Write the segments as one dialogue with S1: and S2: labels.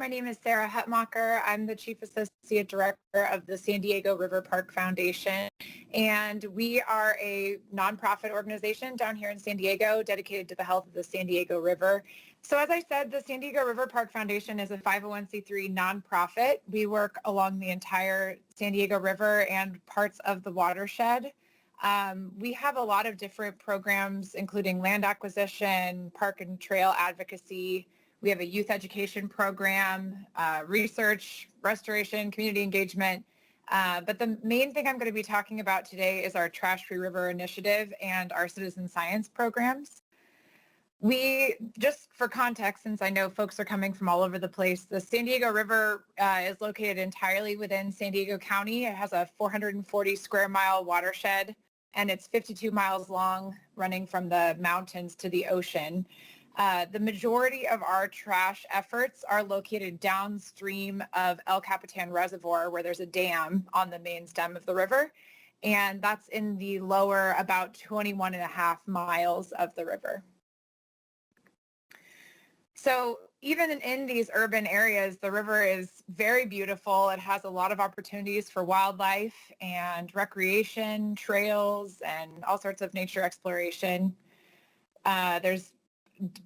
S1: my name is Sarah Hutmacher. I'm the Chief Associate Director of the San Diego River Park Foundation, and we are a nonprofit organization down here in San Diego dedicated to the health of the San Diego River. So as I said, the San Diego River Park Foundation is a 501c3 nonprofit. We work along the entire San Diego River and parts of the watershed. We have a lot of different programs, including land acquisition, park and trail advocacy. We have a youth education program, research, restoration, community engagement. But the main thing I'm going to be talking about today is our Trash-Free River initiative and our citizen science programs. We, just for context, since I know folks are coming from all over the place, the San Diego River is located entirely within San Diego County. It has a 440 square mile watershed, and it's 52 miles long, running from the mountains to the ocean. The majority of our trash efforts are located downstream of El Capitan Reservoir, where there's a dam on the main stem of the river, and that's in the lower about 21 and a half miles of the river. So even in these urban areas, the river is very beautiful. It has a lot of opportunities for wildlife and recreation, trails, and all sorts of nature exploration. There's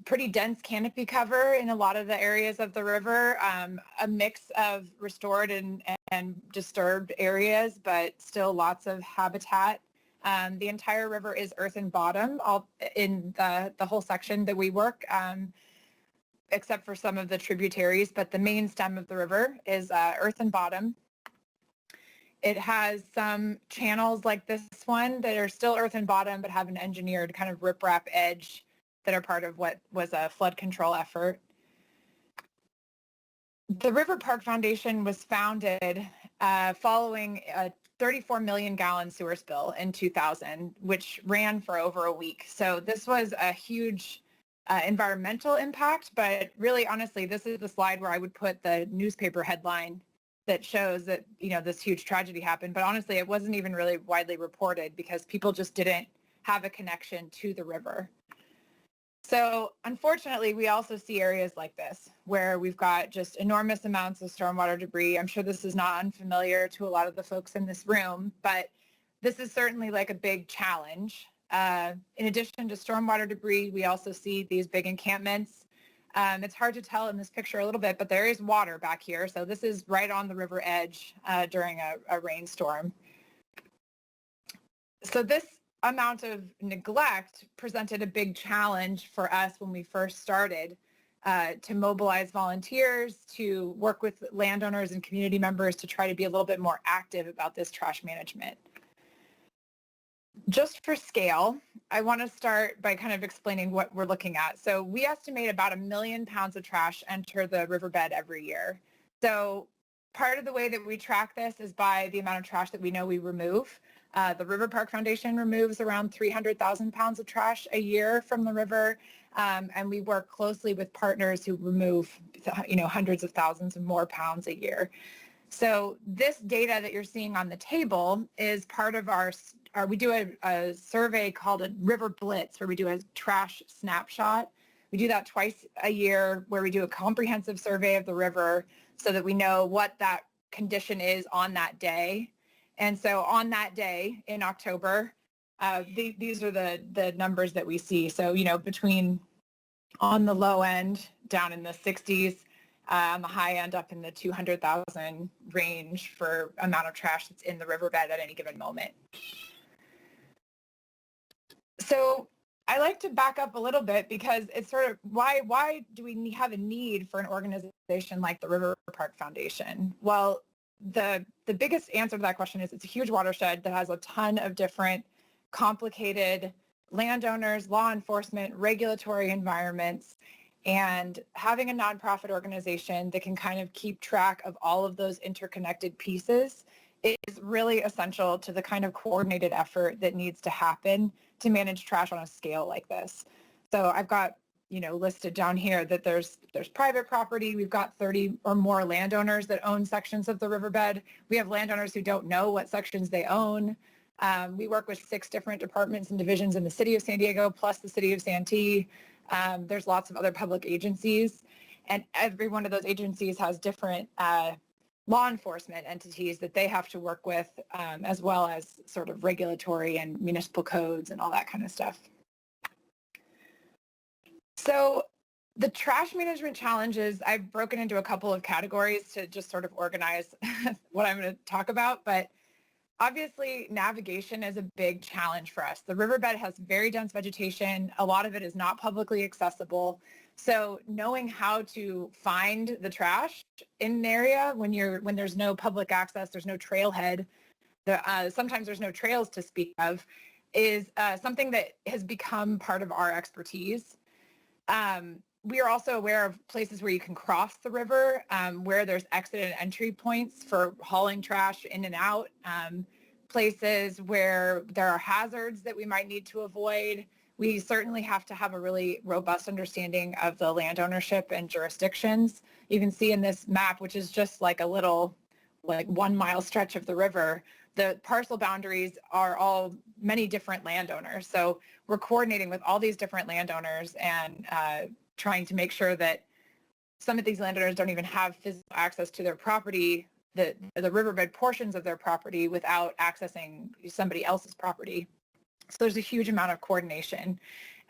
S1: pretty dense canopy cover in a lot of the areas of the river, a mix of restored and disturbed areas, but still lots of habitat. The entire river is earth and bottom, all in the whole section that we work, except for some of the tributaries, but the main stem of the river is earth and bottom. It has some channels like this one that are still earth and bottom, but have an engineered kind of riprap edge that are part of what was a flood control effort. The River Park Foundation was founded following a 34 million gallon sewer spill in 2000, which ran for over a week. So this was a huge environmental impact, but really, honestly, this is the slide where I would put the newspaper headline that shows that, this huge tragedy happened. But honestly, it wasn't even really widely reported because people just didn't have a connection to the river. So unfortunately, we also see areas like this where we've got just enormous amounts of stormwater debris. I'm sure this is not unfamiliar to a lot of the folks in this room, but this is certainly like a big challenge. In addition to stormwater debris, we also see these big encampments. It's hard to tell in this picture a little bit, but there is water back here. So this is right on the river edge during a rainstorm. So this amount of neglect presented a big challenge for us when we first started to mobilize volunteers, to work with landowners and community members to try to be a little bit more active about this trash management. Just for scale, I want to start by kind of explaining what we're looking at. So we estimate about 1 million pounds of trash enter the riverbed every year. So part of the way that we track this is by the amount of trash that we know we remove. The River Park Foundation removes around 300,000 pounds of trash a year from the river, and we work closely with partners who remove, hundreds of thousands of more pounds a year. So this data that you're seeing on the table is part of we do a survey called a River Blitz, where we do a trash snapshot. We do that twice a year, where we do a comprehensive survey of the river so that we know what that condition is on that day. And so on that day in October, these are the numbers that we see. So, between on the low end, down in the 60s, on the high end, up in the 200,000 range for amount of trash that's in the riverbed at any given moment. So I like to back up a little bit because it's sort of why do we have a need for an organization like the River Park Foundation? Well, the biggest answer to that question is it's a huge watershed that has a ton of different complicated landowners, law enforcement, regulatory environments, and having a nonprofit organization that can kind of keep track of all of those interconnected pieces is really essential to the kind of coordinated effort that needs to happen to manage trash on a scale like this. So I've got, listed down here that there's private property. We've got 30 or more landowners that own sections of the riverbed. We have landowners who don't know what sections they own. We work with 6 different departments and divisions in the city of San Diego, plus the city of Santee. There's lots of other public agencies. And every one of those agencies has different law enforcement entities that they have to work with, as well as sort of regulatory and municipal codes and all that kind of stuff. So the trash management challenges, I've broken into a couple of categories to just sort of organize what I'm going to talk about. But obviously, navigation is a big challenge for us. The riverbed has very dense vegetation. A lot of it is not publicly accessible. So knowing how to find the trash in an area when there's no public access, there's no trailhead, sometimes there's no trails to speak of, is something that has become part of our expertise. We are also aware of places where you can cross the river, where there's exit and entry points for hauling trash in and out, places where there are hazards that we might need to avoid. We certainly have to have a really robust understanding of the land ownership and jurisdictions. You can see in this map, which is just like a little 1 mile stretch of the river, the parcel boundaries are all many different landowners. So we're coordinating with all these different landowners and trying to make sure that some of these landowners don't even have physical access to their property, the riverbed portions of their property, without accessing somebody else's property. So there's a huge amount of coordination.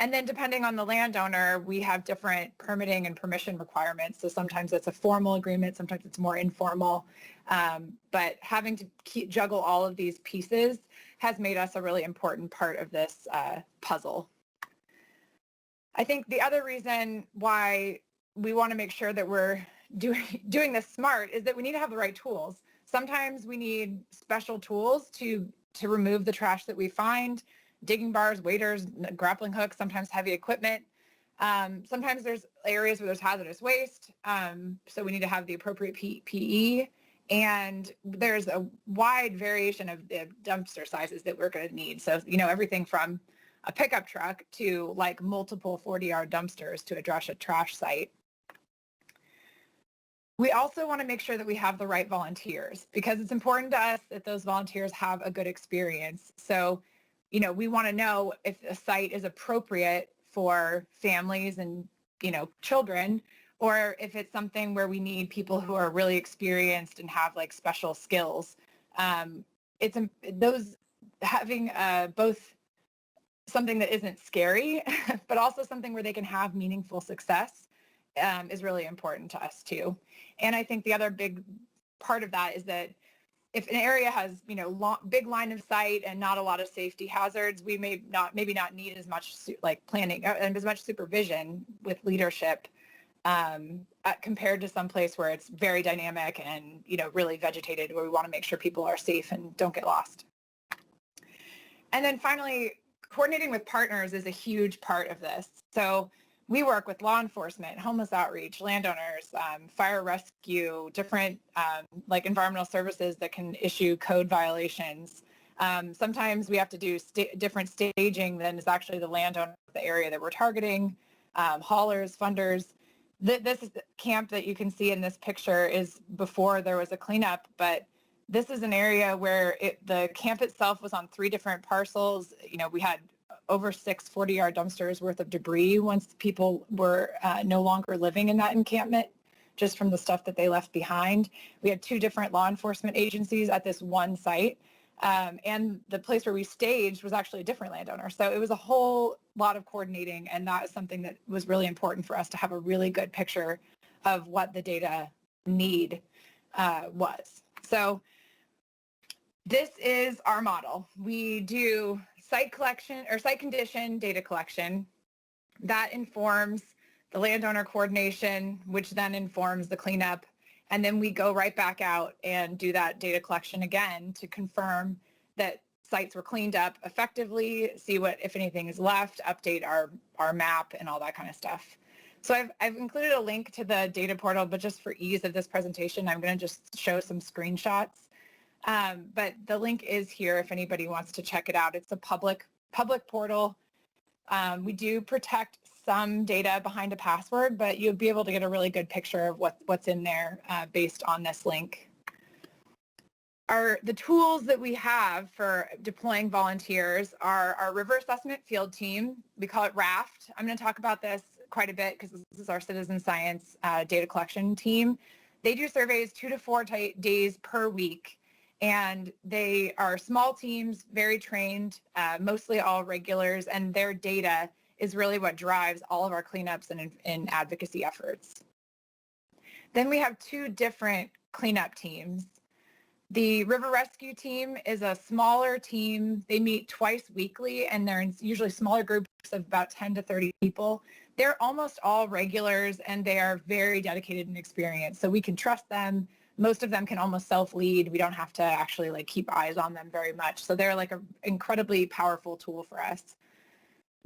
S1: And then depending on the landowner, we have different permitting and permission requirements. So sometimes it's a formal agreement, sometimes it's more informal. But having to juggle all of these pieces has made us a really important part of this puzzle. I think the other reason why we want to make sure that we're doing this smart is that we need to have the right tools. Sometimes we need special tools to remove the trash that we find. Digging bars, waders, grappling hooks, sometimes heavy equipment. Sometimes there's areas where there's hazardous waste, so we need to have the appropriate PE. And there's a wide variation of the dumpster sizes that we're going to need. So, everything from a pickup truck to like multiple 40-yard dumpsters to address a trash site. We also want to make sure that we have the right volunteers, because it's important to us that those volunteers have a good experience. So, we want to know if a site is appropriate for families and, children, or if it's something where we need people who are really experienced and have like special skills. It's those having both something that isn't scary, but also something where they can have meaningful success is really important to us too. And I think the other big part of that is that if an area has, big line of sight and not a lot of safety hazards, we maybe not need as much planning and as much supervision with leadership compared to some place where it's very dynamic and, really vegetated, where we want to make sure people are safe and don't get lost. And then finally, coordinating with partners is a huge part of this. So we work with law enforcement, homeless outreach, landowners, fire rescue, different environmental services that can issue code violations. Sometimes we have to do different staging than is actually the landowner of the area that we're targeting, haulers, funders. This is the camp that you can see in this picture is before there was a cleanup, but this is an area where the camp itself was on 3 different parcels. We had over 6 40-yard dumpsters worth of debris once people were no longer living in that encampment, just from the stuff that they left behind. We had 2 different law enforcement agencies at this one site, and the place where we staged was actually a different landowner. So it was a whole lot of coordinating, and that is something that was really important for us to have a really good picture of what the data need was. So this is our model. We do site collection or site condition data collection. That informs the landowner coordination, which then informs the cleanup. And then we go right back out and do that data collection again to confirm that sites were cleaned up effectively, see if anything is left, update our map and all that kind of stuff. So I've included a link to the data portal, but just for ease of this presentation, I'm going to just show some screenshots. But the link is here if anybody wants to check it out. It's a public portal. We do protect some data behind a password, but you'll be able to get a really good picture of what's in there based on this link. The tools that we have for deploying volunteers are our river assessment field team. We call it RAFT. I'm going to talk about this quite a bit because this is our citizen science data collection team. They do surveys 2 to 4 days per week. And they are small teams, very trained, mostly all regulars, and their data is really what drives all of our cleanups and advocacy efforts. Then we have 2 different cleanup teams. The river rescue team is a smaller team. They meet twice weekly, and they're in usually smaller groups of about 10 to 30 people. They're almost all regulars, and they are very dedicated and experienced, so we can trust them. Most of them can almost self-lead. We don't have to actually like keep eyes on them very much. So they're like an incredibly powerful tool for us.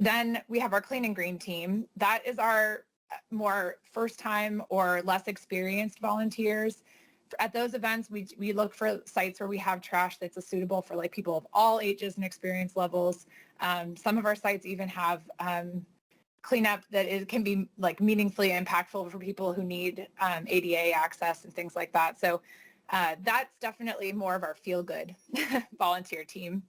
S1: Then we have our clean and green team. That is our more first time or less experienced volunteers. At those events, we look for sites where we have trash that's suitable for like people of all ages and experience levels. Some of our sites even have cleanup that can be like meaningfully impactful for people who need ADA access and things like that. So that's definitely more of our feel-good volunteer team.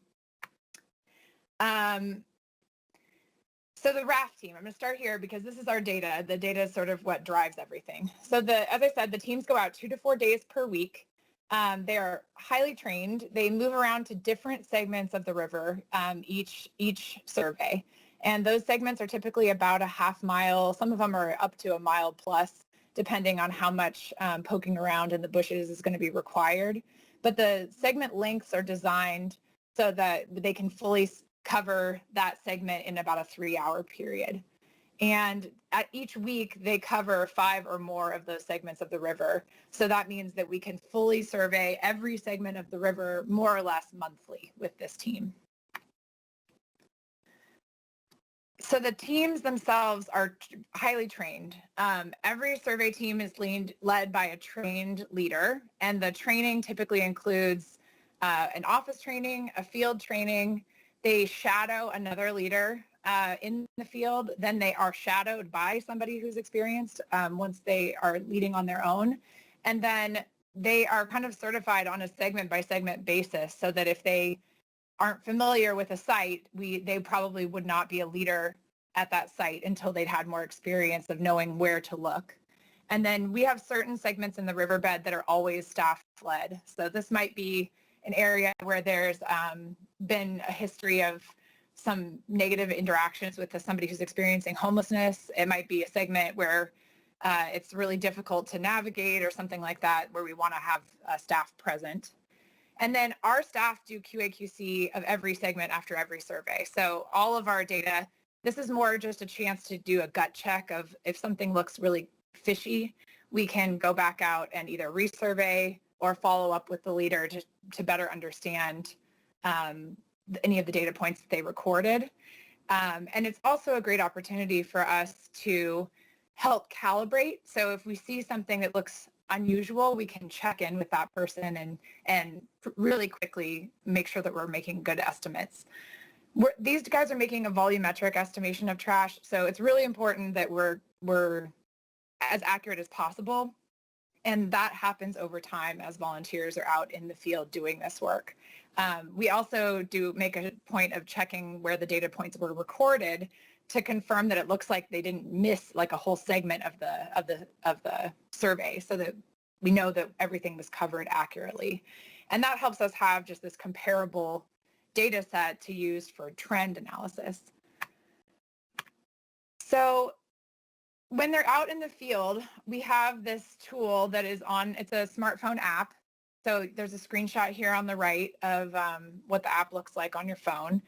S1: So the RAAS team, I'm going to start here because this is our data. The data is sort of what drives everything. So as I said, the teams go out 2 to 4 days per week. They are highly trained. They move around to different segments of the river each survey. And those segments are typically about a half mile. Some of them are up to a mile plus, depending on how much poking around in the bushes is going to be required. But the segment lengths are designed so that they can fully cover that segment in about a 3-hour period. And at each week, they cover 5 or more of those segments of the river. So that means that we can fully survey every segment of the river more or less monthly with this team. So the teams themselves are highly trained. Every survey team is led by a trained leader, and the training typically includes an office training, a field training. They shadow another leader in the field. Then they are shadowed by somebody who's experienced once they are leading on their own. And then they are kind of certified on a segment by segment basis so that if they aren't familiar with a site, they probably would not be a leader at that site until they'd had more experience of knowing where to look. And then we have certain segments in the riverbed that are always staff-led. So this might be an area where there's been a history of some negative interactions with somebody who's experiencing homelessness. It might be a segment where it's really difficult to navigate or something like that, where we want to have staff present. And then our staff do QA/QC of every segment after every survey. So all of our data, this is more just a chance to do a gut check of if something looks really fishy, we can go back out and either resurvey or follow up with the leader to better understand any of the data points that they recorded. And it's also a great opportunity for us to help calibrate. So if we see something that looks unusual, we can check in with that person and really quickly make sure that we're making good estimates. These guys are making a volumetric estimation of trash, so it's really important that we're as accurate as possible, and that happens over time as volunteers are out in the field doing this work. We also do make a point of checking where the data points were recorded to confirm that it looks like they didn't miss like a whole segment of the survey, so that we know that everything was covered accurately. And that helps us have just this comparable data set to use for trend analysis. So when they're out in the field, we have this tool that is it's a smartphone app. So there's a screenshot here on the right of what the app looks like on your phone.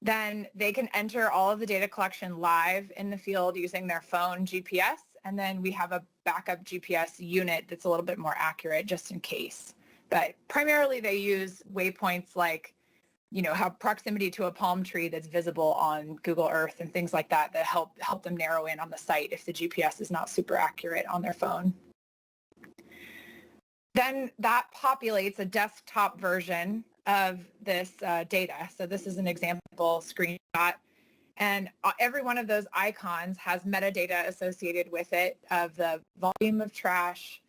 S1: Then they can enter all of the data collection live in the field using their phone GPS. And then we have a backup GPS unit that's a little bit more accurate just in case. But primarily they use waypoints like, have proximity to a palm tree that's visible on Google Earth and things like that help them narrow in on the site if the GPS is not super accurate on their phone. Then that populates a desktop version of this data. So this is an example screenshot. And every one of those icons has metadata associated with it of the volume of trash,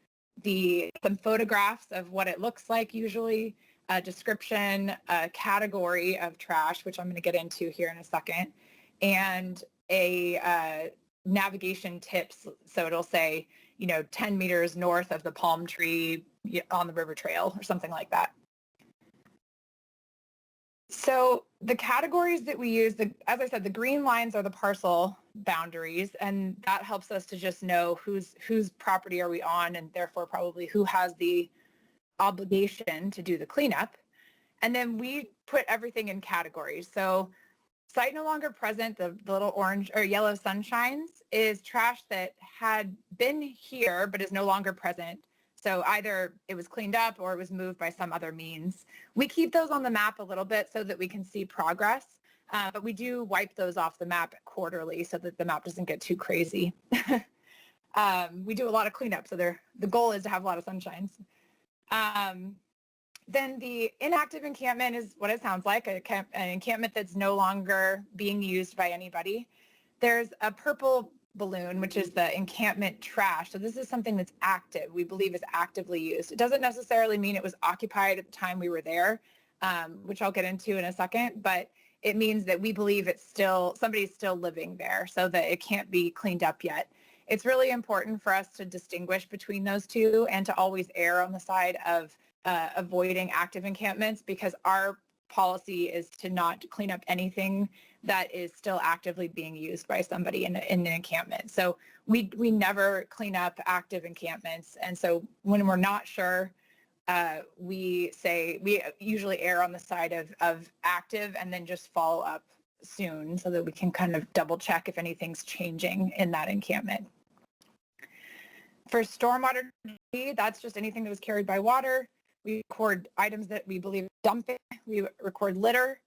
S1: some photographs of what it looks like usually, a description, a category of trash, which I'm going to get into here in a second, and a navigation tips. So it'll say, 10 meters north of the palm tree on the river trail or something like that. So the categories that we use, as I said, the green lines are the parcel boundaries, and that helps us to just know whose property are we on, and therefore probably who has the obligation to do the cleanup. And then we put everything in categories. So site no longer present, the little orange or yellow sunshines, is trash that had been here but is no longer present. So either it was cleaned up or it was moved by some other means. We keep those on the map a little bit so that we can see progress, but we do wipe those off the map quarterly so that the map doesn't get too crazy. We do a lot of cleanup, so the goal is to have a lot of sunshines. Then the inactive encampment is what it sounds like, an encampment that's no longer being used by anybody. There's a purple balloon, which is the encampment trash. So this is something that's active, we believe is actively used. It doesn't necessarily mean it was occupied at the time we were there, which I'll get into in a second, but it means that we believe somebody's still living there so that it can't be cleaned up yet. It's really important for us to distinguish between those two and to always err on the side of avoiding active encampments, because our policy is to not clean up anything that is still actively being used by somebody in an encampment. So we never clean up active encampments. And so when we're not sure, we usually err on the side of active and then just follow up soon so that we can kind of double check if anything's changing in that encampment. For stormwater, that's just anything that was carried by water. We record items that we believe dumping. We record litter,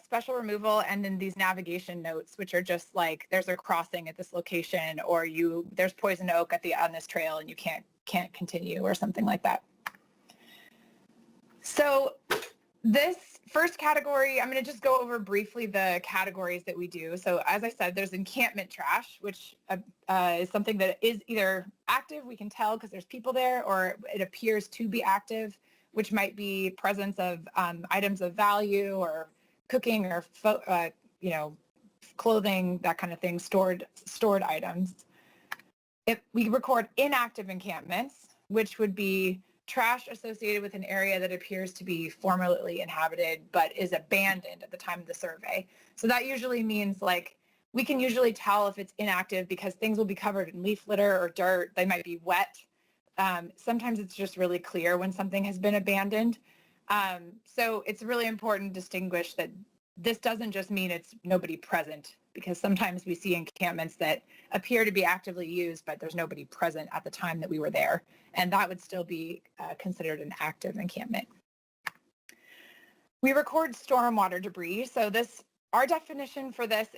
S1: special removal, and then these navigation notes, which are just like there's a crossing at this location, or there's poison oak on this trail and you can't continue, or something like that. So this first category, I'm going to just go over briefly the categories that we do. So as I said, there's encampment trash, which is something that is either active, we can tell because there's people there, or it appears to be active, which might be presence of items of value or cooking or clothing, that kind of thing, stored items. We record inactive encampments, which would be trash associated with an area that appears to be formerly inhabited but is abandoned at the time of the survey. So that usually means we can usually tell if it's inactive because things will be covered in leaf litter or dirt. They might be wet. Sometimes it's just really clear when something has been abandoned. So it's really important to distinguish that this doesn't just mean it's nobody present, because sometimes we see encampments that appear to be actively used, but there's nobody present at the time that we were there. And that would still be considered an active encampment. We record stormwater debris. So our definition for this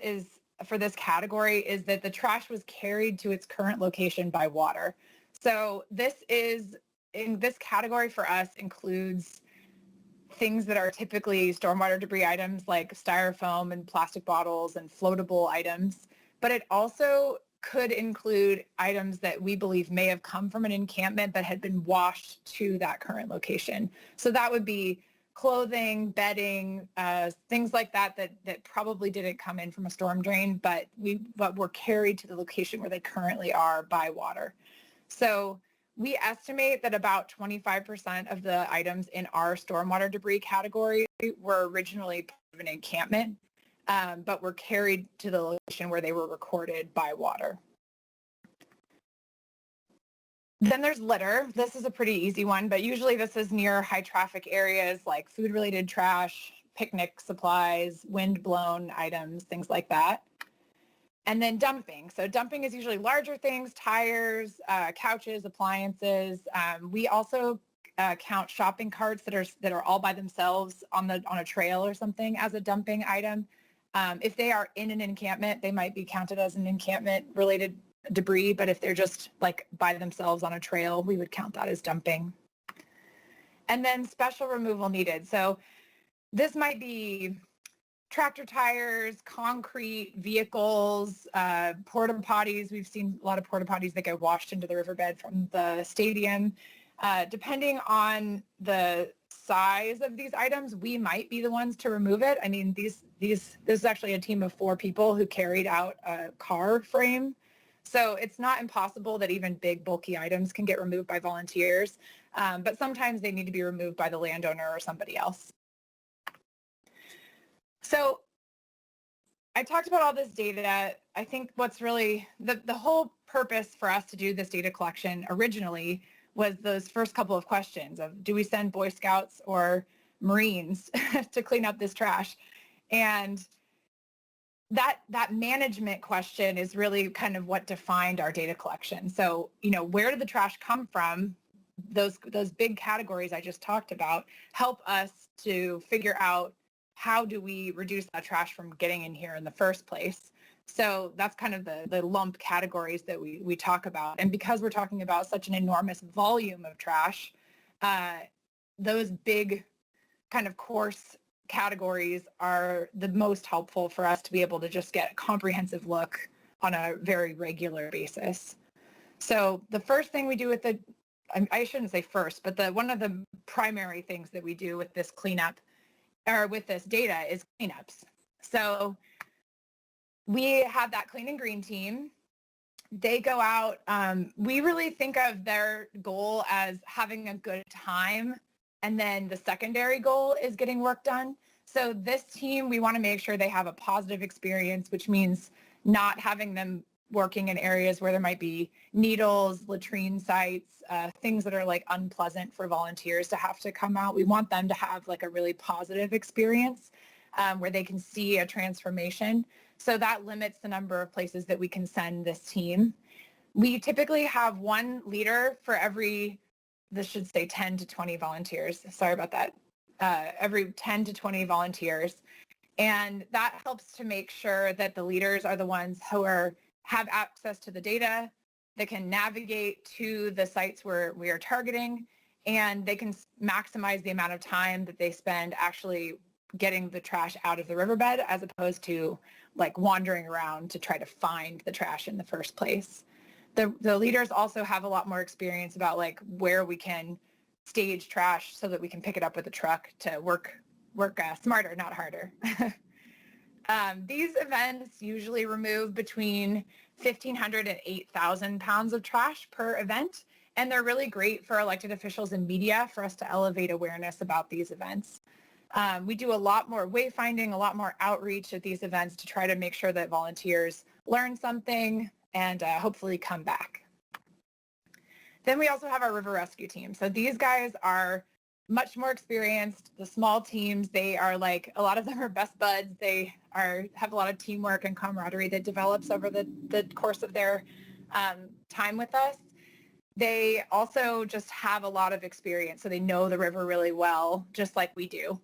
S1: category is that the trash was carried to its current location by water. So this category for us includes things that are typically stormwater debris items like styrofoam and plastic bottles and floatable items, but it also could include items that we believe may have come from an encampment but had been washed to that current location. So that would be clothing, bedding, things like that probably didn't come in from a storm drain, but were carried to the location where they currently are by water. So we estimate that about 25% of the items in our stormwater debris category were originally part of an encampment, but were carried to the location where they were recorded by water. Then there's litter. This is a pretty easy one, but usually this is near high traffic areas like food-related trash, picnic supplies, wind-blown items, things like that. And then dumping. So dumping is usually larger things, tires, couches, appliances. We also count shopping carts that are all by themselves on a trail or something as a dumping item. If they are in an encampment, they might be counted as an encampment related debris, but if they're just by themselves on a trail, we would count that as dumping. And then special removal needed. So this might be tractor tires, concrete, vehicles, porta potties. We've seen a lot of porta potties that get washed into the riverbed from the stadium. Depending on the size of these items, we might be the ones to remove it. I mean, this is actually a team of 4 people who carried out a car frame. So it's not impossible that even big bulky items can get removed by volunteers, but sometimes they need to be removed by the landowner or somebody else. So I talked about all this data. I think what's really the whole purpose for us to do this data collection originally was those first couple of questions of, do we send Boy Scouts or Marines to clean up this trash? And that management question is really kind of what defined our data collection. So, where did the trash come from? Those big categories I just talked about help us to figure out how do we reduce that trash from getting in here in the first place. So that's kind of the lump categories that we talk about. And because we're talking about such an enormous volume of trash, those big kind of coarse categories are the most helpful for us to be able to just get a comprehensive look on a very regular basis. So the first thing we do with I shouldn't say first, but one of the primary things that we do with this cleanup or with this data is cleanups. So we have that clean and green team. They go out. We really think of their goal as having a good time. And then the secondary goal is getting work done. So this team, we want to make sure they have a positive experience, which means not having them working in areas where there might be needles, latrine sites, things that are like unpleasant for volunteers to have to come out. We want them to have like a really positive experience where they can see a transformation. So that limits the number of places that we can send this team. We typically have one leader for every, this should say 10 to 20 volunteers. Sorry about that. Every 10 to 20 volunteers. And that helps to make sure that the leaders are the ones who have access to the data, that can navigate to the sites where we are targeting, and they can maximize the amount of time that they spend actually getting the trash out of the riverbed as opposed to like wandering around to try to find the trash in the first place. The leaders also have a lot more experience about like where we can stage trash so that we can pick it up with a truck to work smarter, not harder. These events usually remove between 1,500 and 8,000 pounds of trash per event, and they're really great for elected officials and media for us to elevate awareness about these events. We do a lot more wayfinding, a lot more outreach at these events to try to make sure that volunteers learn something and hopefully come back. Then we also have our river rescue team. So these guys are much more experienced. The small teams, they are like, a lot of them are best buds. They have a lot of teamwork and camaraderie that develops over the course of their time with us. They also just have a lot of experience, so they know the river really well, just like we do.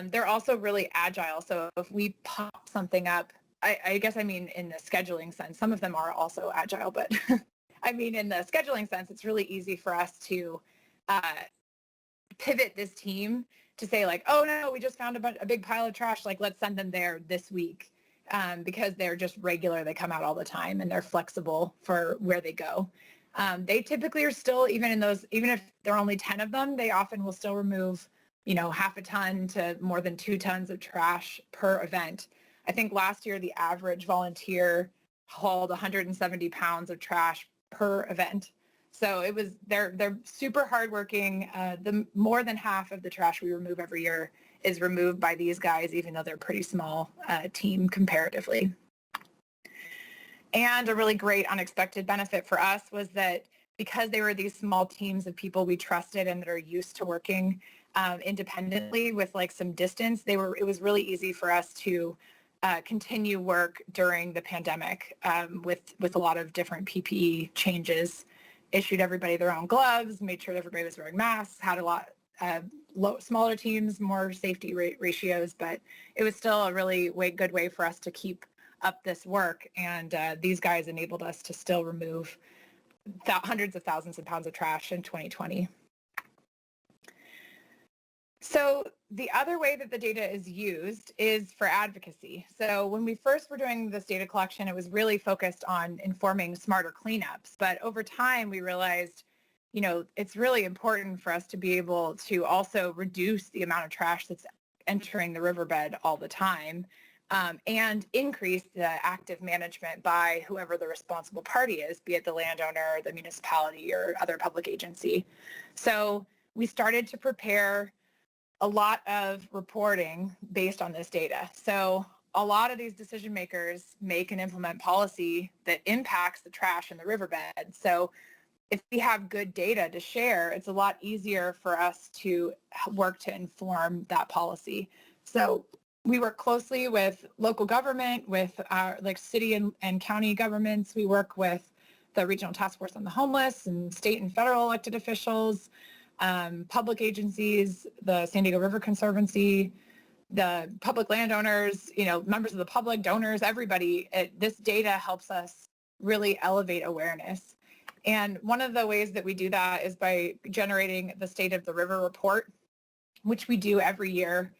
S1: They're also really agile. So if we pop something up, I guess I mean in the scheduling sense, some of them are also agile, but I mean in the scheduling sense, it's really easy for us to pivot this team to say like, oh no, we just found a big pile of trash, like let's send them there this week, because they're just regular, they come out all the time and they're flexible for where they go. They typically are still, even if there are only 10 of them, they often will still remove, half a ton to more than 2 tons of trash per event. I think last year the average volunteer hauled 170 pounds of trash per event. So they're super hardworking. The more than half of the trash we remove every year is removed by these guys, even though they're a pretty small team comparatively. And a really great unexpected benefit for us was that because they were these small teams of people we trusted and that are used to working independently with like some distance, it was really easy for us to continue work during the pandemic with a lot of different PPE changes. Issued everybody their own gloves, made sure everybody was wearing masks, had a lot smaller teams, more safety ratios, but it was still a really good way for us to keep up this work. And these guys enabled us to still remove hundreds of thousands of pounds of trash in 2020. So the other way that the data is used is for advocacy. So when we first were doing this data collection, it was really focused on informing smarter cleanups. But over time, we realized, it's really important for us to be able to also reduce the amount of trash that's entering the riverbed all the time, and increase the active management by whoever the responsible party is, be it the landowner, the municipality, or other public agency. So we started to prepare a lot of reporting based on this data. So a lot of these decision makers make and implement policy that impacts the trash in the riverbed. So if we have good data to share, it's a lot easier for us to work to inform that policy. So we work closely with local government, with our city and county governments. We work with the Regional Task Force on the Homeless and state and federal elected officials, public agencies, the San Diego River Conservancy, the public landowners, members of the public, donors, everybody. This data helps us really elevate awareness. And one of the ways that we do that is by generating the State of the River report, which we do every year.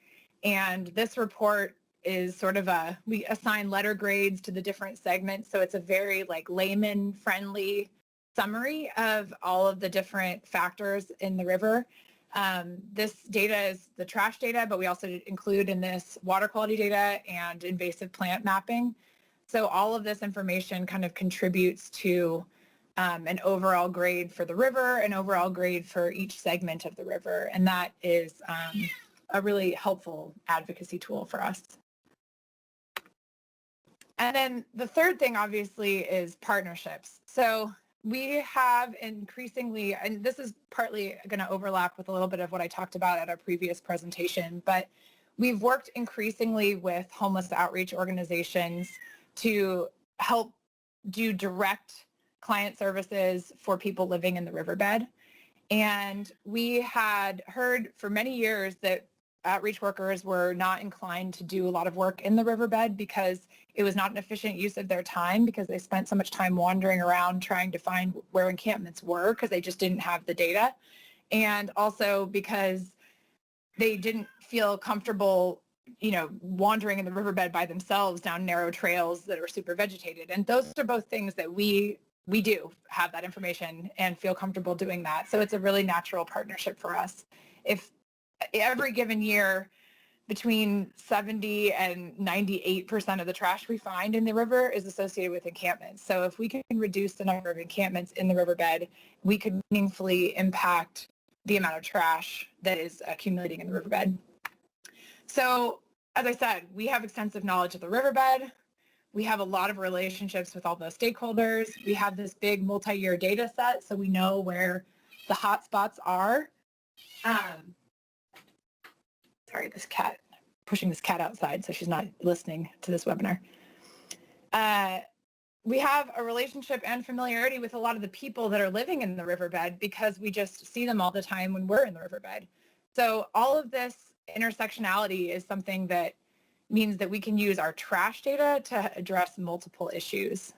S1: And this report is sort of we assign letter grades to the different segments. So it's a very layman friendly summary of all of the different factors in the river. This data is the trash data, but we also include in this water quality data and invasive plant mapping. So all of this information kind of contributes to an overall grade for the river, an overall grade for each segment of the river. And that is a really helpful advocacy tool for us. And then the third thing, obviously, is partnerships. So we have increasingly, and this is partly going to overlap with a little bit of what I talked about at our previous presentation, but we've worked increasingly with homeless outreach organizations to help do direct client services for people living in the riverbed. And we had heard for many years that outreach workers were not inclined to do a lot of work in the riverbed because it was not an efficient use of their time, because they spent so much time wandering around trying to find where encampments were because they just didn't have the data. And also because they didn't feel comfortable, wandering in the riverbed by themselves down narrow trails that are super vegetated. And those are both things that we do have that information and feel comfortable doing that. So it's a really natural partnership for us. If every given year, between 70 and 98% of the trash we find in the river is associated with encampments. So if we can reduce the number of encampments in the riverbed, we could meaningfully impact the amount of trash that is accumulating in the riverbed. So as I said, we have extensive knowledge of the riverbed. We have a lot of relationships with all the stakeholders. We have this big multi-year data set, so we know where the hot spots are. Sorry, pushing this cat outside, so she's not listening to this webinar. We have a relationship and familiarity with a lot of the people that are living in the riverbed because we just see them all the time when we're in the riverbed. So all of this intersectionality is something that means that we can use our trash data to address multiple issues.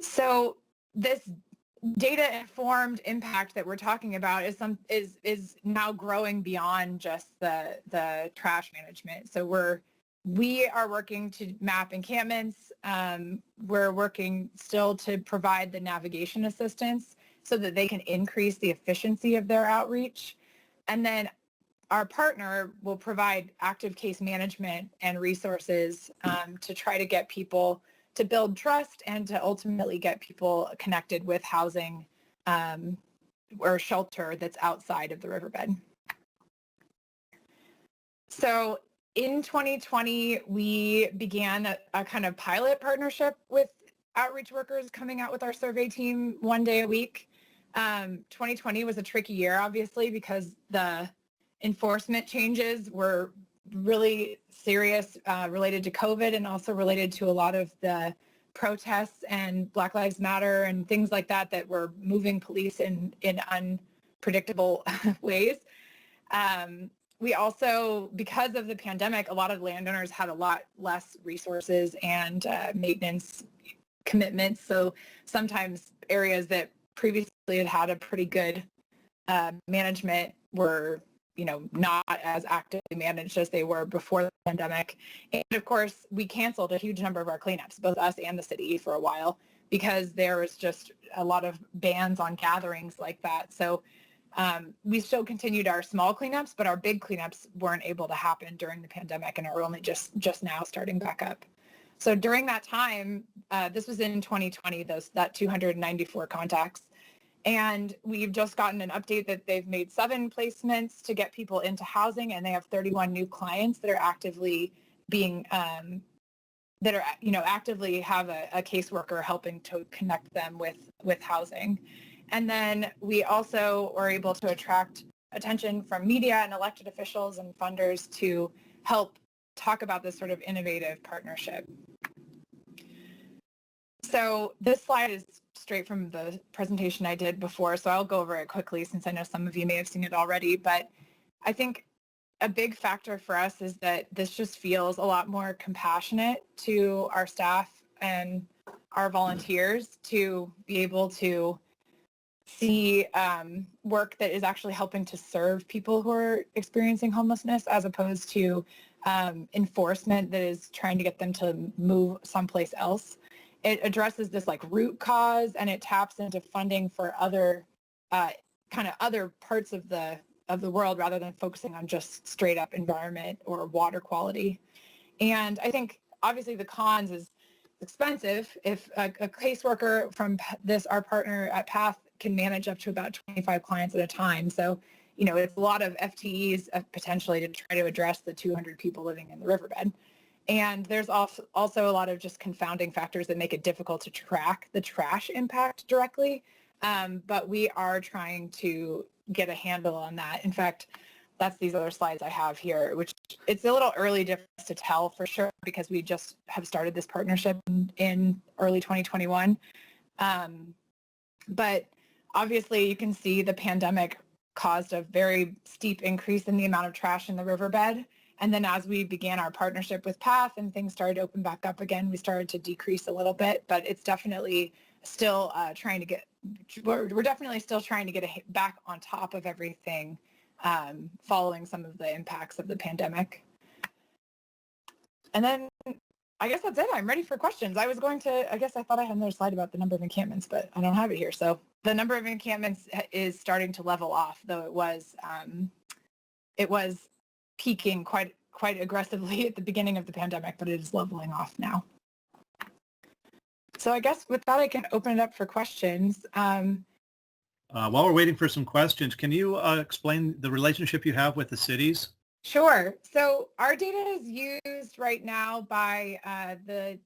S1: So this data-informed impact that we're talking about is now growing beyond just the trash management. So we are working to map encampments. We're working still to provide the navigation assistance so that they can increase the efficiency of their outreach. And then our partner will provide active case management and resources to try to get people to build trust and to ultimately get people connected with housing or shelter that's outside of the riverbed. So in 2020, we began a kind of pilot partnership with outreach workers coming out with our survey team one day a week. 2020 was a tricky year, obviously, because the enforcement changes were really serious, related to COVID and also related to a lot of the protests and Black Lives Matter and things like that were moving police in unpredictable ways. We also, because of the pandemic, a lot of landowners had a lot less resources and maintenance commitments. So sometimes areas that previously had a pretty good management were not as actively managed as they were before the pandemic. And of course, we canceled a huge number of our cleanups, both us and the city, for a while because there was just a lot of bans on gatherings like that. So we still continued our small cleanups, but our big cleanups weren't able to happen during the pandemic and are only just now starting back up. So during that time, this was in 2020, that 294 contacts. And we've just gotten an update that they've made 7 placements to get people into housing, and they have 31 new clients that are actively being, actively have a caseworker helping to connect them with housing. And then we also were able to attract attention from media and elected officials and funders to help talk about this sort of innovative partnership. So this slide is straight from the presentation I did before, so I'll go over it quickly since I know some of you may have seen it already. But I think a big factor for us is that this just feels a lot more compassionate to our staff and our volunteers to be able to see work that is actually helping to serve people who are experiencing homelessness, as opposed to enforcement that is trying to get them to move someplace else. It addresses this like root cause, and it taps into funding for other other parts of the world rather than focusing on just straight up environment or water quality. And I think obviously the cons is expensive. If a caseworker from our partner at PATH can manage up to about 25 clients at a time. So, it's a lot of FTEs potentially to try to address the 200 people living in the riverbed. And there's also a lot of just confounding factors that make it difficult to track the trash impact directly. But we are trying to get a handle on that. In fact, that's these other slides I have here, which it's a little early to tell for sure because we just have started this partnership in early 2021. But obviously you can see the pandemic caused a very steep increase in the amount of trash in the riverbed. And then as we began our partnership with PATH and things started to open back up again, we started to decrease a little bit, but it's definitely still we're definitely still trying to get back on top of everything following some of the impacts of the pandemic. And then I guess that's it. I'm ready for questions. I thought I had another slide about the number of encampments, but I don't have it here. So the number of encampments is starting to level off, though it was peaking quite aggressively at the beginning of the pandemic, but it is leveling off now. So I guess with that, I can open it up for questions.
S2: While we're waiting for some questions, can you explain the relationship you have with the cities?
S1: Sure. So our data is used right now by the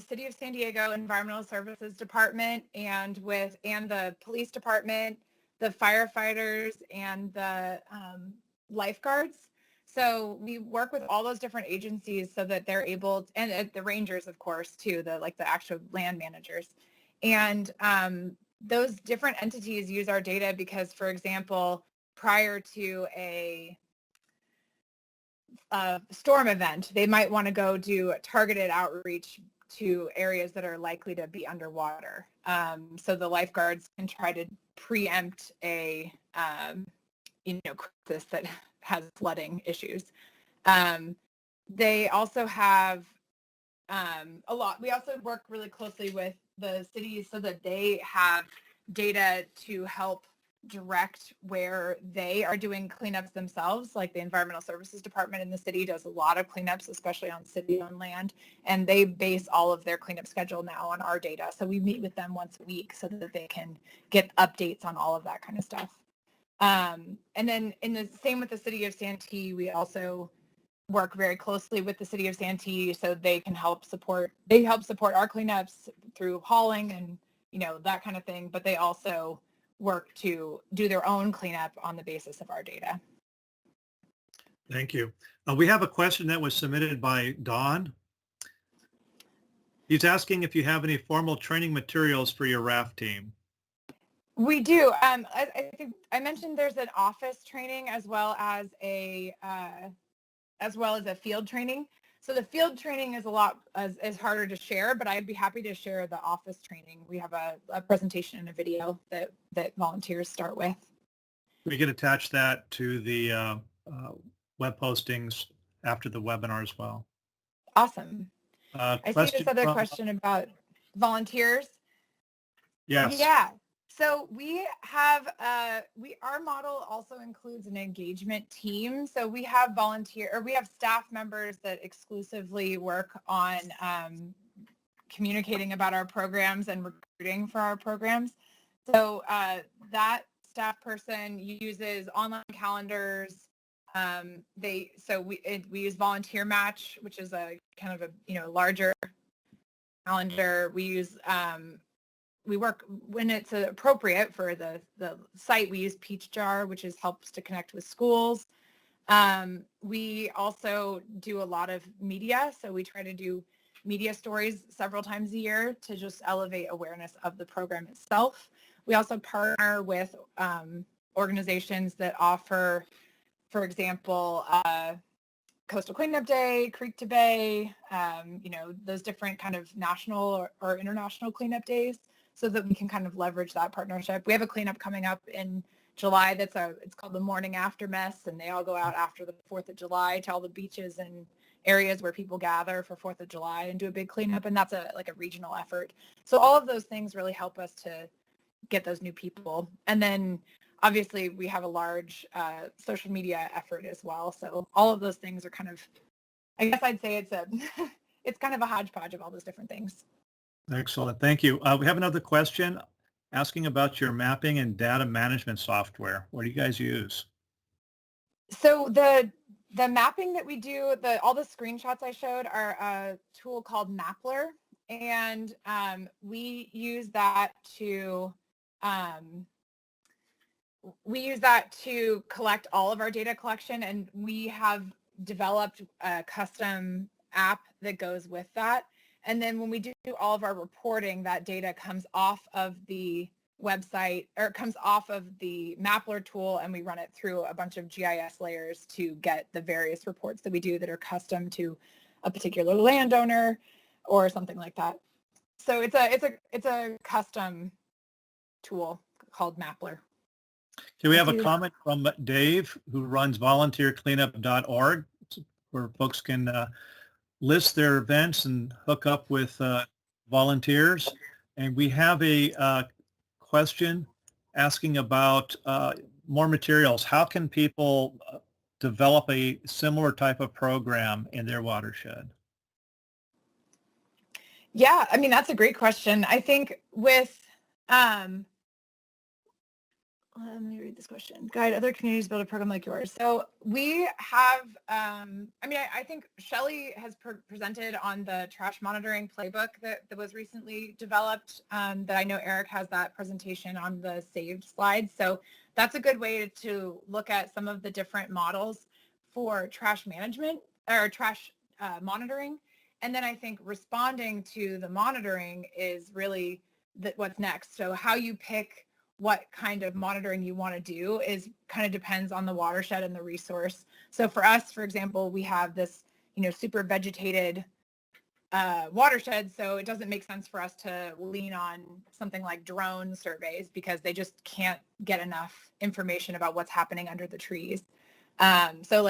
S1: City of San Diego Environmental Services Department and the police department, the firefighters, and the lifeguards. So we work with all those different agencies so that they're able to, and the rangers, of course, too, the actual land managers. And those different entities use our data because, for example, prior to a storm event, they might want to go do a targeted outreach to areas that are likely to be underwater. So the lifeguards can try to preempt a crisis that has flooding issues. They also have we also work really closely with the cities so that they have data to help direct where they are doing cleanups themselves. Like the Environmental Services Department in the city does a lot of cleanups, especially on city-owned land, and they base all of their cleanup schedule now on our data. So we meet with them once a week so that they can get updates on all of that kind of stuff. And then same with the City of Santee, we also work very closely with the City of Santee so they can help support our cleanups through hauling and that kind of thing, but they also work to do their own cleanup on the basis of our data.
S2: Thank you. We have a question that was submitted by Don. He's asking if you have any formal training materials for your RAAS team.
S1: We do. I think I mentioned there's an office training as well as a field training. So the field training is harder to share, but I'd be happy to share the office training. We have a presentation and a video that volunteers start with.
S2: We can attach that to the web postings after the webinar as well.
S1: Awesome. I see this other question about volunteers.
S2: Yes.
S1: Yeah. So we have our model also includes an engagement team. So we have we have staff members that exclusively work on communicating about our programs and recruiting for our programs. So that staff person uses online calendars. We use Volunteer Match, which is a kind of a larger calendar. We use we work when it's appropriate for the site. We use Peach Jar, which helps to connect with schools. We also do a lot of media, so we try to do media stories several times a year to just elevate awareness of the program itself. We also partner with organizations that offer, for example, Coastal Cleanup Day, Creek to Bay, those different kind of national or international cleanup days, so that we can kind of leverage that partnership. We have a cleanup coming up in July it's called the Morning After Mess, and they all go out after the 4th of July to all the beaches and areas where people gather for 4th of July and do a big cleanup, and that's a regional effort. So all of those things really help us to get those new people. And then obviously we have a large social media effort as well. So all of those things are kind of, I guess I'd say it's kind of a hodgepodge of all those different things.
S2: Excellent. Thank you. We have another question asking about your mapping and data management software. What do you guys use?
S1: So the mapping that we do, all the screenshots I showed are a tool called Mappler, and we use that to collect all of our data collection, and we have developed a custom app that goes with that. And then when we do all of our reporting, that data comes off of the website, or it comes off of the Mappler tool, and we run it through a bunch of GIS layers to get the various reports that we do that are custom to a particular landowner or something like that. So it's a custom tool called Mappler.
S2: Okay, we have a comment from Dave, who runs volunteercleanup.org, where folks can list their events and hook up with volunteers. And we have a question asking about more materials. How can people develop a similar type of program in their watershed?
S1: Yeah, I mean, that's a great question. I think with let me read this question. Guide other communities build a program like yours. So we have, I think Shelley has presented on the trash monitoring playbook that was recently developed, that I know Eric has that presentation on the saved slide. So that's a good way to look at some of the different models for trash management or trash monitoring. And then I think responding to the monitoring is really what's next. So how you pick what kind of monitoring you want to do is kind of depends on the watershed and the resource. So for us, for example, we have this, super vegetated watershed, so it doesn't make sense for us to lean on something like drone surveys because they just can't get enough information about what's happening under the trees. So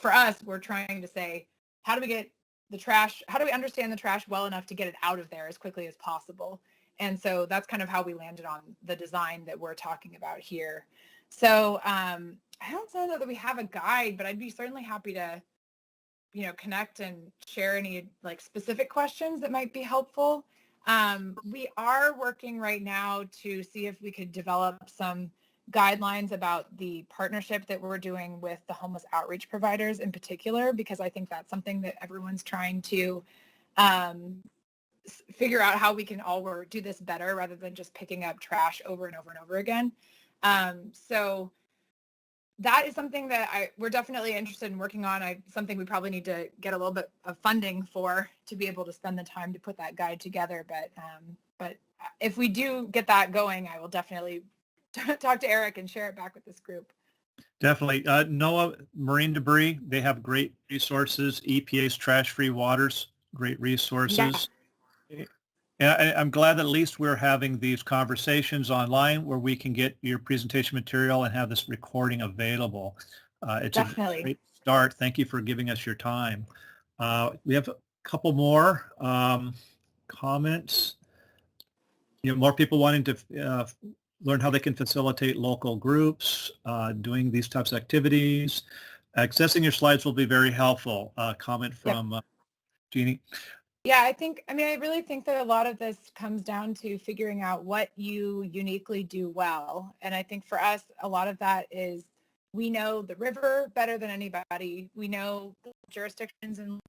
S1: for us, we're trying to say, how do we get the trash? How do we understand the trash well enough to get it out of there as quickly as possible? And so that's kind of how we landed on the design that we're talking about here. So I don't know that we have a guide, but I'd be certainly happy to, connect and share any specific questions that might be helpful. We are working right now to see if we could develop some guidelines about the partnership that we're doing with the homeless outreach providers in particular, because I think that's something that everyone's trying to figure out how we can all do this better rather than just picking up trash over and over and over again. So that is something that we're definitely interested in working on. Something we probably need to get a little bit of funding for to be able to spend the time to put that guide together. But if we do get that going, I will definitely talk to Eric and share it back with this group.
S2: Definitely. NOAA Marine Debris, they have great resources. EPA's Trash Free Waters, great resources.
S1: Yeah.
S2: And I'm glad that at least we're having these conversations online where we can get your presentation material and have this recording available. It's
S1: Definitely
S2: a great start. Thank you for giving us your time. We have a couple more comments. more people wanting to learn how they can facilitate local groups, doing these types of activities. Accessing your slides will be very helpful. Comment from Jeannie.
S1: Yeah, I really think that a lot of this comes down to figuring out what you uniquely do well. And I think for us, a lot of that is we know the river better than anybody. We know the jurisdictions and,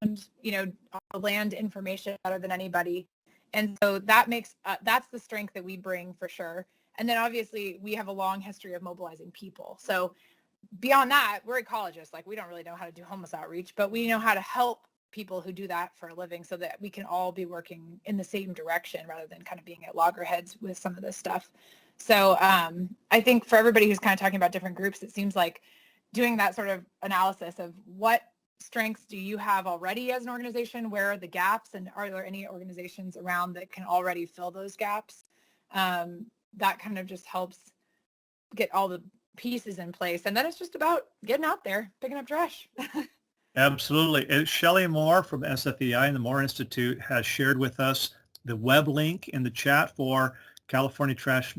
S1: the land information better than anybody. And so that makes, that's the strength that we bring for sure. And then obviously we have a long history of mobilizing people. So beyond that, we're ecologists. Like, we don't really know how to do homeless outreach, but we know how to help people who do that for a living so that we can all be working in the same direction rather than kind of being at loggerheads with some of this stuff. So I think for everybody who's kind of talking about different groups, it seems like doing that sort of analysis of what strengths do you have already as an organization, where are the gaps, and are there any organizations around that can already fill those gaps? That kind of just helps get all the pieces in place. And then it's just about getting out there, picking up trash.
S2: Absolutely. Shelley Moore from SFEI and the Moore Institute has shared with us the web link in the chat for California Trash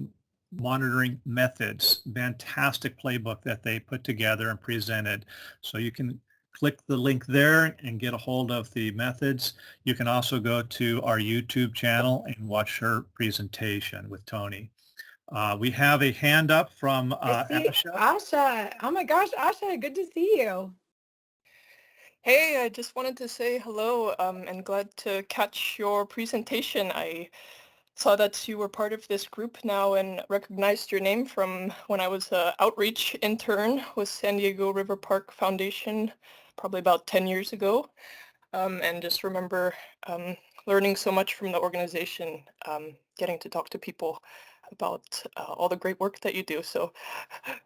S2: Monitoring Methods. Fantastic playbook that they put together and presented. So you can click the link there and get a hold of the methods. You can also go to our YouTube channel and watch her presentation with Tony. We have a hand up from Asha.
S1: Asha. Oh my gosh, Asha, good to see you.
S3: Hey, I just wanted to say hello and glad to catch your presentation. I saw that you were part of this group now and recognized your name from when I was an outreach intern with San Diego River Park Foundation probably about 10 years ago. And just remember learning so much from the organization, getting to talk to people about all the great work that you do. So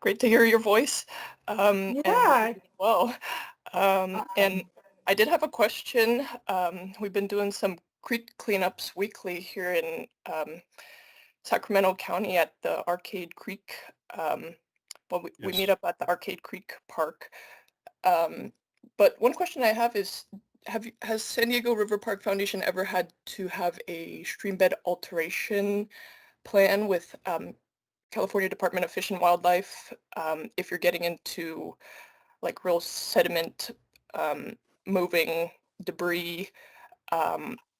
S3: great to hear your voice.
S1: Yeah.
S3: And I did have a question. We've been doing some creek cleanups weekly here in Sacramento County at the Arcade Creek. We meet up at the Arcade Creek Park. But one question I have is, has San Diego River Park Foundation ever had to have a streambed alteration plan with California Department of Fish and Wildlife if you're getting into like real sediment moving debris,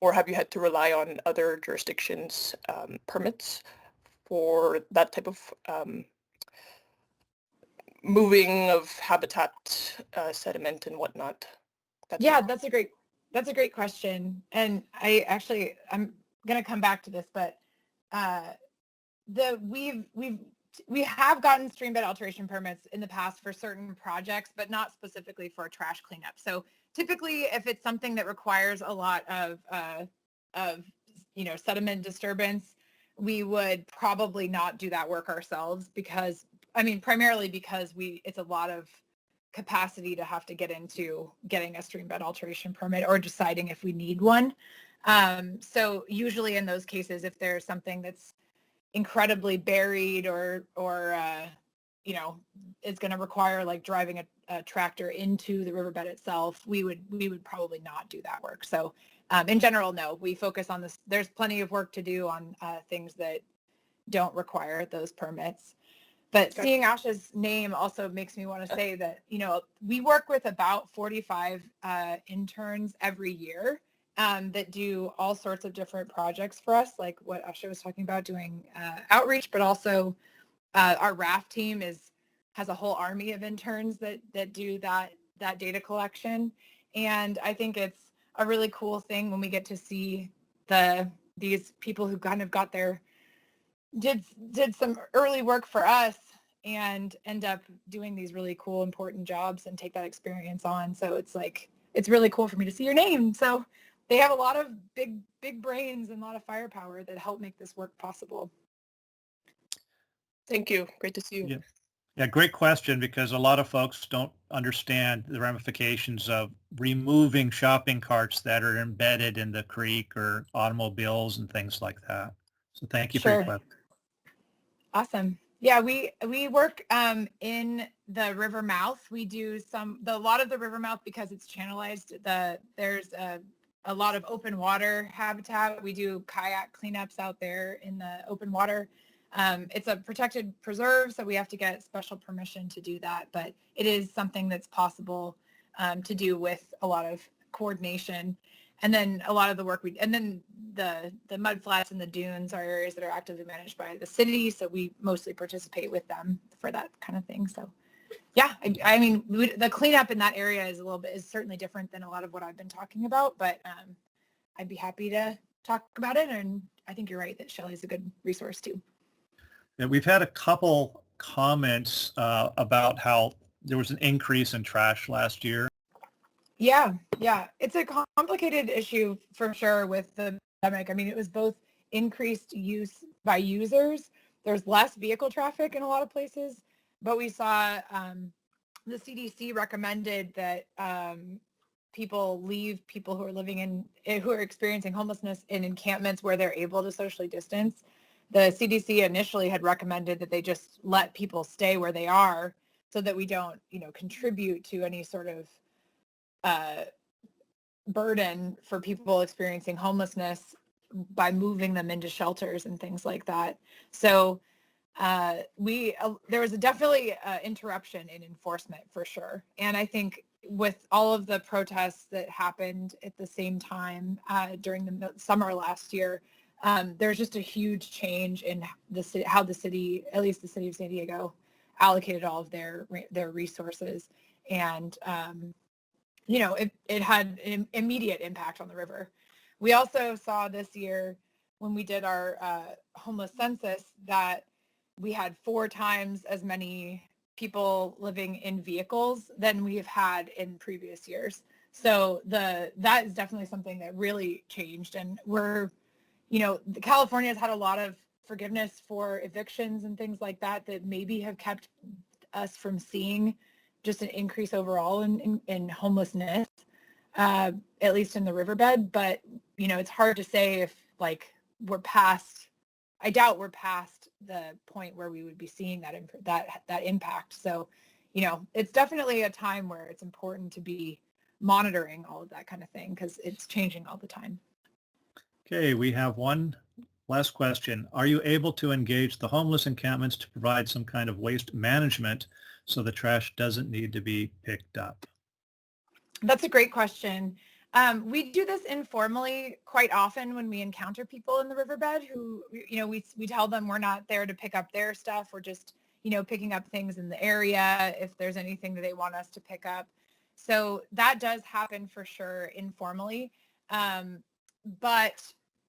S3: or have you had to rely on other jurisdictions' permits for that type of moving of habitat, sediment and whatnot?
S1: That's a great question. And I'm going to come back to this, but we have gotten streambed alteration permits in the past for certain projects, but not specifically for trash cleanup. So typically, if it's something that requires a lot of sediment disturbance, we would probably not do that work ourselves primarily because it's a lot of capacity to have to get into getting a streambed alteration permit or deciding if we need one. So usually in those cases, if there's something that's incredibly buried or it's going to require like driving a tractor into the riverbed itself, we would probably not do that work. So in general, no, we focus on this. There's plenty of work to do on things that don't require those permits. But seeing Asha's name also makes me want to say that, we work with about 45 interns every year that do all sorts of different projects for us, like what Asha was talking about, doing outreach, but also our RAAS team has a whole army of interns that do that data collection. And I think it's a really cool thing when we get to see these people who kind of did some early work for us and end up doing these really cool, important jobs and take that experience on. So it's really cool for me to see your name. So they have a lot of big brains and a lot of firepower that help make this work possible.
S3: Thank you. Great to see you.
S2: Yeah, great question, because a lot of folks don't understand the ramifications of removing shopping carts that are embedded in the creek or automobiles and things like that. So thank you for your question.
S1: Awesome. Yeah, we work in the river mouth. We do a lot of the river mouth because it's channelized. There's a lot of open water habitat. We do kayak cleanups out there in the open water. It's a protected preserve, so we have to get special permission to do that, but it is something that's possible to do with a lot of coordination. And then a lot of the work and then the mud flats and the dunes are areas that are actively managed by the city, so we mostly participate with them for that kind of thing. So yeah, I mean, the cleanup in that area is certainly different than a lot of what I've been talking about, but I'd be happy to talk about it. And I think you're right that Shelley's a good resource too.
S2: Yeah, we've had a couple comments about how there was an increase in trash last year.
S1: Yeah. It's a complicated issue for sure with the pandemic. I mean, it was both increased use by users. There's less vehicle traffic in a lot of places, but we saw the CDC recommended that people leave people who are living who are experiencing homelessness in encampments where they're able to socially distance. The CDC initially had recommended that they just let people stay where they are so that we don't, contribute to any sort of burden for people experiencing homelessness by moving them into shelters and things like that. So there was definitely interruption in enforcement for sure. And I think with all of the protests that happened at the same time during the summer last year, there's just a huge change in how the city, at least the city of San Diego, allocated all of their resources. And it had an immediate impact on the river. We also saw this year when we did our homeless census that we had 4 times as many people living in vehicles than we've had in previous years. So that is definitely something that really changed. And California has had a lot of forgiveness for evictions and things like that maybe have kept us from seeing just an increase overall in homelessness, at least in the riverbed. But, it's hard to say if I doubt we're past the point where we would be seeing that impact. So, it's definitely a time where it's important to be monitoring all of that kind of thing because it's changing all the time.
S2: Okay, we have one last question. Are you able to engage the homeless encampments to provide some kind of waste management so the trash doesn't need to be picked up?
S1: That's a great question. We do this informally quite often when we encounter people in the riverbed who, we tell them we're not there to pick up their stuff. We're just, picking up things in the area if there's anything that they want us to pick up. So that does happen for sure informally. But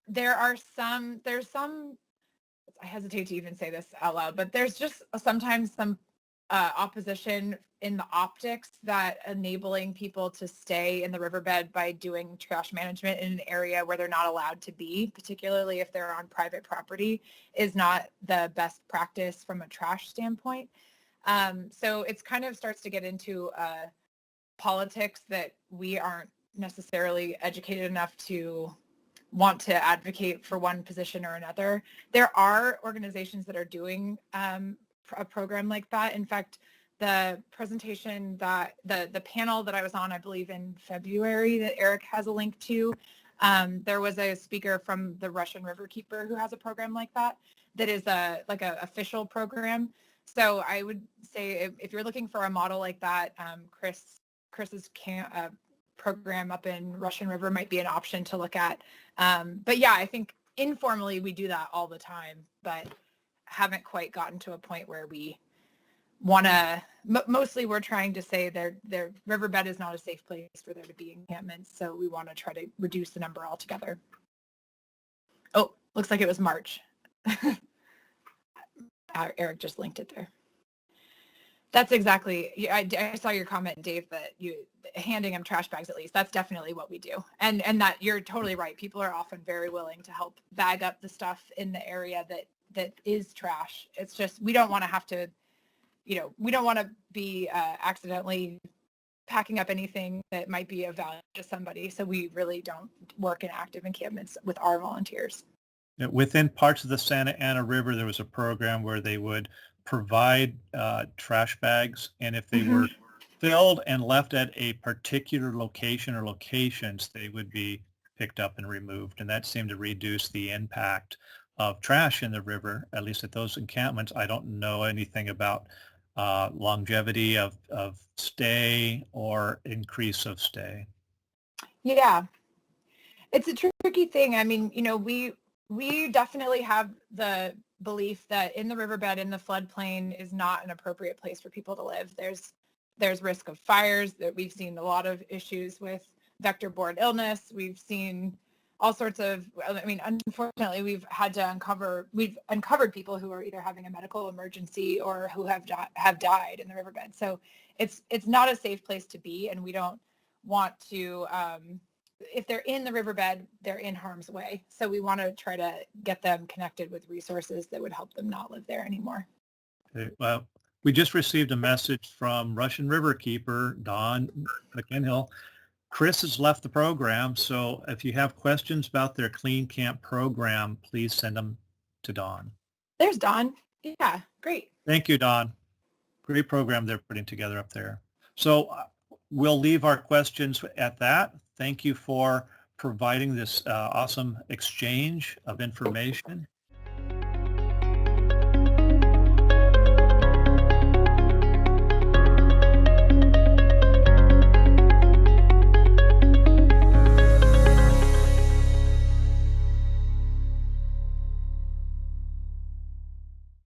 S1: there's some, I hesitate to even say this out loud, but there's just sometimes some opposition in the optics that enabling people to stay in the riverbed by doing trash management in an area where they're not allowed to be, particularly if they're on private property, is not the best practice from a trash standpoint. So it's kind of starts to get into politics that we aren't necessarily educated enough to want to advocate for one position or another. There are organizations that are doing a program like that. In fact, the presentation that the panel that I was on, I believe in February, that Eric has a link to, there was a speaker from the Russian Riverkeeper who has a program like that is a official program. So I would say if you're looking for a model like that, Chris's program up in Russian River might be an option to look at. But yeah, I think informally we do that all the time, but haven't quite gotten to a point where we want to, mostly we're trying to say their riverbed is not a safe place for there to be encampments. So we want to try to reduce the number altogether. Oh, looks like it was March. Eric just linked it there. That's exactly, I saw your comment, Dave, that handing them trash bags at least, that's definitely what we do. And that you're totally right. People are often very willing to help bag up the stuff in the area that is trash. It's just, we don't want to have to, we don't want to be accidentally packing up anything that might be of value to somebody. So we really don't work in active encampments with our volunteers.
S2: Within parts of the Santa Ana River, there was a program where they would provide trash bags, and if they were filled and left at a particular location or locations, they would be picked up and removed, and that seemed to reduce the impact of trash in the river, at least at those encampments. I don't know anything about longevity of stay or increase of stay.
S1: Yeah, it's a tricky thing. I mean, we definitely have the belief that in the riverbed, in the floodplain, is not an appropriate place for people to live. There's risk of fires. That we've seen a lot of issues with vector-borne illness. We've seen all sorts of, I mean, unfortunately, we've uncovered people who are either having a medical emergency or who have died in the riverbed. So it's not a safe place to be, and we don't want to, if they're in the riverbed, they're in harm's way. So we want to try to get them connected with resources that would help them not live there anymore.
S2: Okay, well, we just received a message from Russian Riverkeeper Don McInhill. Chris has left the program, so if you have questions about their Clean Camp program, please send them to Don.
S1: There's Don. Yeah, great.
S2: Thank you, Don. Great program they're putting together up there. So we'll leave our questions at that. Thank you for providing this awesome exchange of information.